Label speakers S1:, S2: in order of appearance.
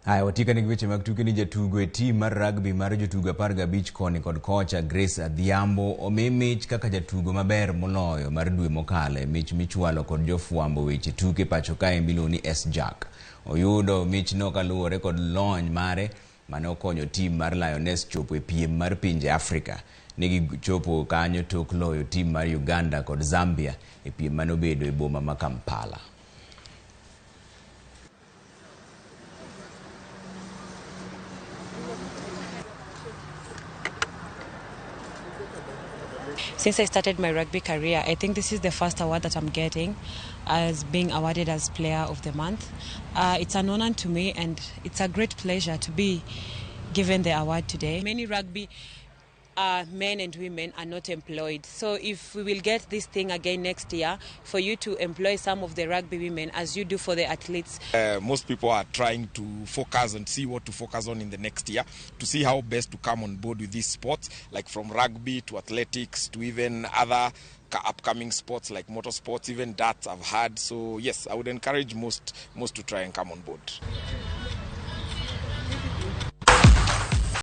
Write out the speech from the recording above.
S1: Haya, watika ni weche mag tuke ni jatugo e team mar rugby mar jotugo 15 koni kod kocha Grace Adhiambo omi mich kaka jatugo maber moloyo mar dwe mokalo, mich michwalo kod jofwambo weche tuke pacho kae miluongo ni S-Jack. Oyudo mich no kaluwore kod lony mare mane okonyo team mar Lioness chopo e piem mar pinje Afrika. Negi chopo kanyo tok loyo team mar Uganda kod Zambia e piem mane obedo e boma ma Kampala.
S2: Since I started my rugby career, I think this is the first award that I'm getting as being awarded as Player of the Month. It's an honor to me and it's a great pleasure to be given the award today. Many rugby men and women are not employed. So if we will get this thing again next year, for you to employ some of the rugby women as you do for the athletes.
S3: Most people are trying to focus and see what to focus on in the next year, to see how best to come on board with these sports, like from rugby to athletics to even other upcoming sports like motorsports, even darts I've had. So yes, I would encourage most to try and come on board.